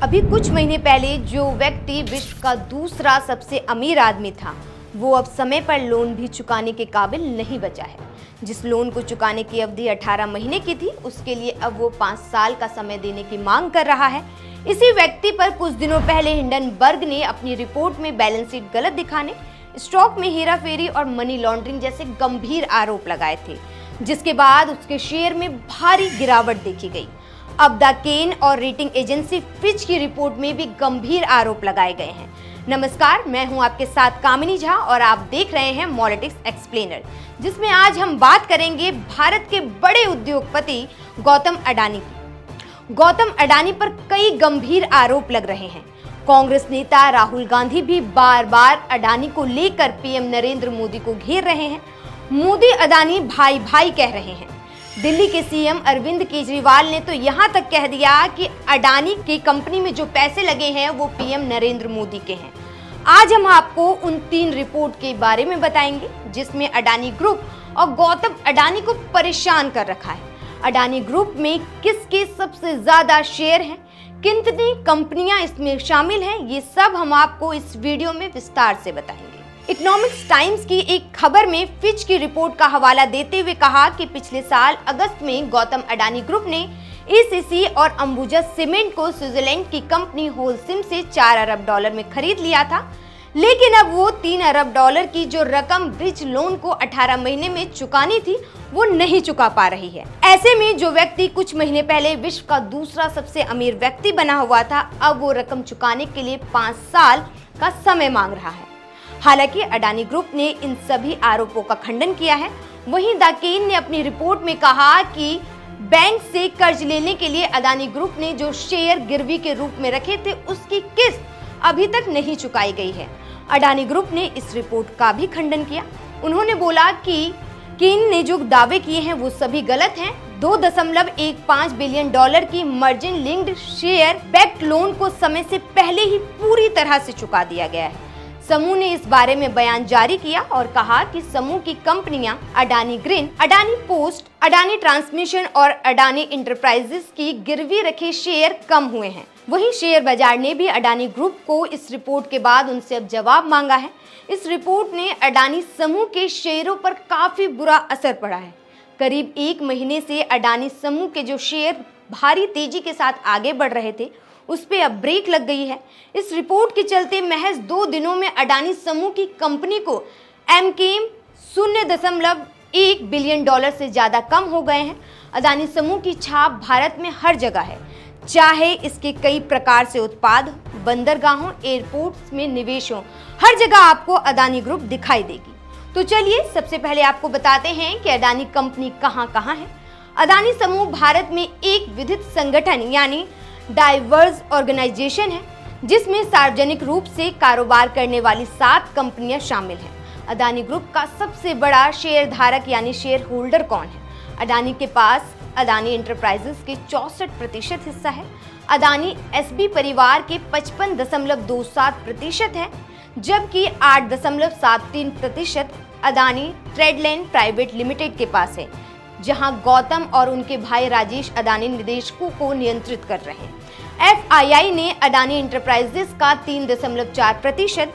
अभी कुछ महीने पहले जो व्यक्ति विश्व का दूसरा सबसे अमीर आदमी था, वो अब समय पर लोन भी चुकाने के काबिल नहीं बचा है। जिस लोन को चुकाने की अवधि 18 महीने की थी, उसके लिए अब वो 5 साल का समय देने की मांग कर रहा है। इसी व्यक्ति पर कुछ दिनों पहले हिंडनबर्ग ने अपनी रिपोर्ट में बैलेंस शीट गलत दिखाने, स्टॉक में हेराफेरी और मनी लॉन्ड्रिंग जैसे गंभीर आरोप लगाए थे, जिसके बाद उसके शेयर में भारी गिरावट देखी गई। अब द केन और रेटिंग एजेंसी फिच की रिपोर्ट में भी गंभीर आरोप लगाए गए हैं। नमस्कार, मैं हूं आपके साथ कामिनी झा और आप देख रहे हैं मॉलिटिक्स एक्सप्लेनर, जिसमें आज हम बात करेंगे भारत के बड़े उद्योगपति गौतम अडानी की। गौतम अडानी पर कई गंभीर आरोप लग रहे हैं। कांग्रेस नेता राहुल गांधी भी बार बार अडानी को लेकर पीएम नरेंद्र मोदी को घेर रहे हैं। मोदी अडानी भाई भाई कह रहे हैं। दिल्ली के सीएम अरविंद केजरीवाल ने तो यहां तक कह दिया कि अडानी की कंपनी में जो पैसे लगे हैं वो पीएम नरेंद्र मोदी के हैं। आज हम आपको उन 3 रिपोर्ट के बारे में बताएंगे जिसमें अडानी ग्रुप और गौतम अडानी को परेशान कर रखा है। अडानी ग्रुप में किसके सबसे ज्यादा शेयर हैं, कितनी कंपनियां इसमें शामिल हैं, ये सब हम आपको इस वीडियो में विस्तार से बताएंगे। इकोनॉमिक्स टाइम्स की एक खबर में फिच की रिपोर्ट का हवाला देते हुए कहा कि पिछले साल अगस्त में गौतम अडानी ग्रुप ने एसीसी और अंबुजा सीमेंट को स्विट्जरलैंड की कंपनी होलसिम से $4 अरब में खरीद लिया था, लेकिन अब वो $3 अरब की जो रकम ब्रिज लोन को 18 महीने में चुकानी थी, वो नहीं चुका पा रही है। ऐसे में जो व्यक्ति कुछ महीने पहले विश्व का दूसरा सबसे अमीर व्यक्ति बना हुआ था, अब वो रकम चुकाने के लिए 5 साल का समय मांग रहा है। हालांकि अडानी ग्रुप ने इन सभी आरोपों का खंडन किया है। वहीं द केन ने अपनी रिपोर्ट में कहा कि बैंक से कर्ज लेने के लिए अडानी ग्रुप ने जो शेयर गिरवी के रूप में रखे थे, उसकी किस्त अभी तक नहीं चुकाई गई है। अडानी ग्रुप ने इस रिपोर्ट का भी खंडन किया। उन्होंने बोला कि केन ने जो दावे किए हैं वो सभी गलत हैं। $2.15 बिलियन की margin linked share backed loan को समय से पहले ही पूरी तरह से चुका दिया गया है। समूह ने इस बारे में बयान जारी किया और कहा कि समूह की कंपनियां Adani green, Adani post, Adani transmission और अडानी इंटरप्राइजेस की गिरवी रखे शेयर कम हुए हैं। वहीं शेयर बाजार ने भी अडानी ग्रुप को इस रिपोर्ट के बाद उनसे अब जवाब मांगा है। इस रिपोर्ट ने अडानी समूह के शेयरों पर काफी बुरा असर पड़ा है। करीब 1 महीने से अडानी समूह के जो शेयर भारी तेजी के साथ आगे बढ़ रहे थे, उस पे अब ब्रेक लग गई है। इस रिपोर्ट के चलते महज 2 दिनों में अडानी समूह की कंपनी को एमकेएम $0.1 बिलियन से ज्यादा कम हो गए हैं। अडानी समूह की छाप भारत में हर जगह है, चाहे इसके कई प्रकार से उत्पाद, बंदरगाहों, एयरपोर्ट्स में निवेश हो, हर जगह आपको अडानी ग्रुप दिखाई देगी। तो चलिए सबसे पहले आपको बताते हैं कि अडानी कंपनी कहाँ कहाँ है। अडानी समूह भारत में एक विधित संगठन यानी डाइवर्स ऑर्गेनाइजेशन है, जिसमें सार्वजनिक रूप से कारोबार करने वाली 7 कंपनियां शामिल हैं। अडानी ग्रुप का सबसे बड़ा शेयर धारक यानी शेयर होल्डर कौन है? अडानी के पास अडानी इंटरप्राइजेस के 64% हिस्सा है। अडानी एसबी परिवार के 55.27% है, जबकि 8.73% अडानी ट्रेडलैंड प्राइवेट लिमिटेड के पास है, जहां गौतम और उनके भाई राजेश अडानी निदेशकों को नियंत्रित कर रहे हैं। एफआईआई ने अडानी इंटरप्राइजेस का 3.4%,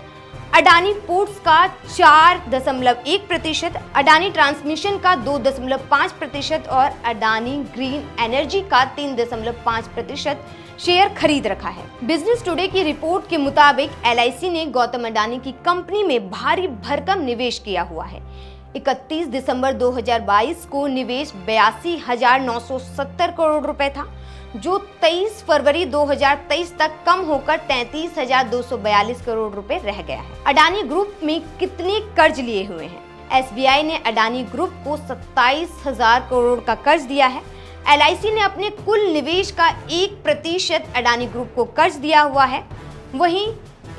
अडानी पोर्ट्स का 4.1%, अडानी ट्रांसमिशन का 2.5% और अडानी ग्रीन एनर्जी का 3.5% शेयर खरीद रखा है। बिजनेस टुडे की रिपोर्ट के मुताबिक एलआईसी ने गौतम अडानी की कंपनी में भारी भरकम निवेश किया हुआ है। 31 दिसंबर 2022 को निवेश 82,970 करोड़ रुपए था, जो 23 फरवरी 2023 तक कम होकर 33,242 करोड़ रुपए रह गया है। अडानी ग्रुप में कितने कर्ज लिए हुए हैं? एसबीआई ने अडानी ग्रुप को 27,000 करोड़ का कर्ज दिया है। एलआईसी ने अपने कुल निवेश का 1% अडानी ग्रुप को कर्ज दिया हुआ है। वहीं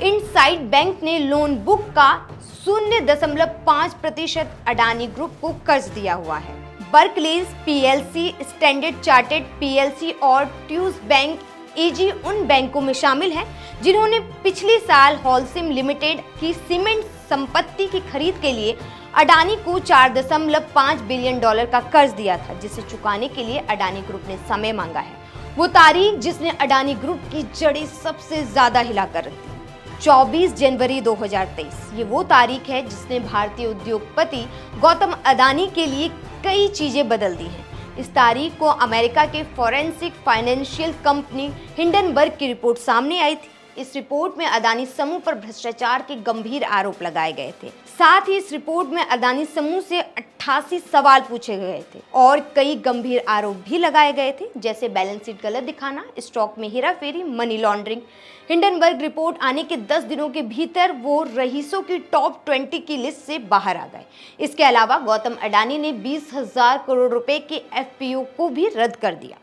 इनसाइड बैंक ने लोन बुक का 0.5% अडानी ग्रुप को कर्ज दिया हुआ है। बर्कलेज पीएलसी, स्टैंडर्ड चार्टर्ड पीएलसी और ट्यूज बैंक एजी उन बैंकों में शामिल है जिन्होंने पिछले साल होलसिम लिमिटेड की सीमेंट संपत्ति की खरीद के लिए अडानी को $4.5 बिलियन का कर्ज दिया था, जिसे चुकाने के लिए अडानी ग्रुप ने समय मांगा है। वो तारीख जिसने अडानी ग्रुप की जड़ें सबसे ज्यादा हिला कर रखी। 24 जनवरी 2023 ये वो तारीख है जिसने भारतीय उद्योगपति गौतम अडानी के लिए कई चीजें बदल दी हैं। इस तारीख को अमेरिका के फॉरेंसिक फाइनेंशियल कंपनी हिंडनबर्ग की रिपोर्ट सामने आई थी। इस रिपोर्ट में अडानी समूह पर भ्रष्टाचार के गंभीर आरोप लगाए गए थे। साथ ही इस रिपोर्ट में अडानी समूह से 88 सवाल पूछे गए थे और कई गंभीर आरोप भी लगाए गए थे, जैसे बैलेंस शीट गलत दिखाना, स्टॉक में हेराफेरी, मनी लॉन्ड्रिंग। हिंडनबर्ग रिपोर्ट आने के 10 दिनों के भीतर वो रईसों की टॉप 20 की लिस्ट से बाहर आ गए। इसके अलावा गौतम अडानी ने 20,000 करोड़ रुपए के एफपीओ को भी रद्द कर दिया।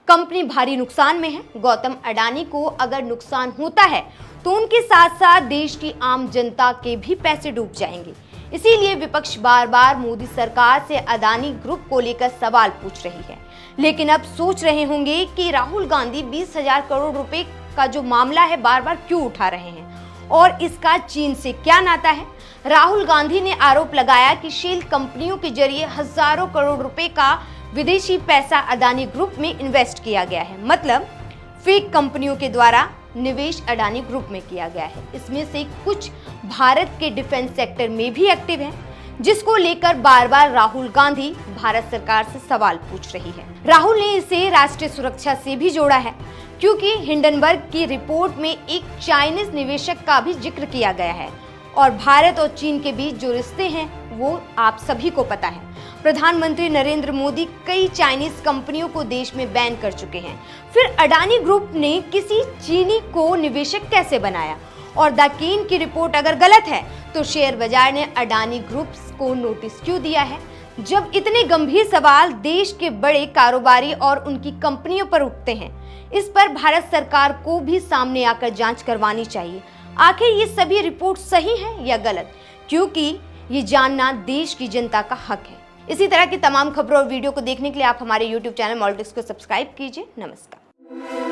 कंपनी भारी नुकसान में है। गौतम अडानी को अगर नुकसान होता है तो उनके साथ साथ देश की आम जनता के भी पैसे डूब जाएंगे। इसीलिए विपक्ष बार बार मोदी सरकार से अडानी ग्रुप को लेकर सवाल पूछ रही है। लेकिन अब सोच रहे होंगे कि राहुल गांधी 20,000 करोड़ रुपए का जो मामला है बार बार क्यों उठा रहे हैं और इसका चीन से क्या नाता है। राहुल गांधी ने आरोप लगाया कि शेल कंपनियों के जरिए हजारों करोड़ रुपए का विदेशी पैसा अडानी ग्रुप में इन्वेस्ट किया गया है, मतलब फेक कंपनियों के द्वारा निवेश अडानी ग्रुप में किया गया है। इसमें से कुछ भारत के डिफेंस सेक्टर में भी एक्टिव हैं, जिसको लेकर बार बार राहुल गांधी भारत सरकार से सवाल पूछ रही है। राहुल ने इसे राष्ट्रीय सुरक्षा से भी जोड़ा है, क्योंकि हिंडनबर्ग की रिपोर्ट में एक चाइनीज निवेशक का भी जिक्र किया गया है और भारत और चीन के बीच जो रिश्ते हैं वो आप सभी को पता है। प्रधानमंत्री नरेंद्र मोदी कई चाइनीज कंपनियों को देश में बैन कर चुके हैं। फिर अडानी ग्रुप ने किसी चीनी को निवेशक कैसे बनाया? और द केन की रिपोर्ट अगर गलत है तो शेयर बाजार ने अडानी ग्रुप को नोटिस क्यों दिया है? जब इतने गंभीर सवाल देश के बड़े कारोबारी और उनकी कंपनियों पर उठते हैं, इस पर भारत सरकार को भी सामने आकर जांच करवानी चाहिए। आखिर ये सभी रिपोर्ट सही है या गलत? क्योंकि ये जानना देश की जनता का हक है। इसी तरह की तमाम खबरों और वीडियो को देखने के लिए आप हमारे YouTube चैनल मॉलिटिक्स को सब्सक्राइब कीजिए। नमस्कार।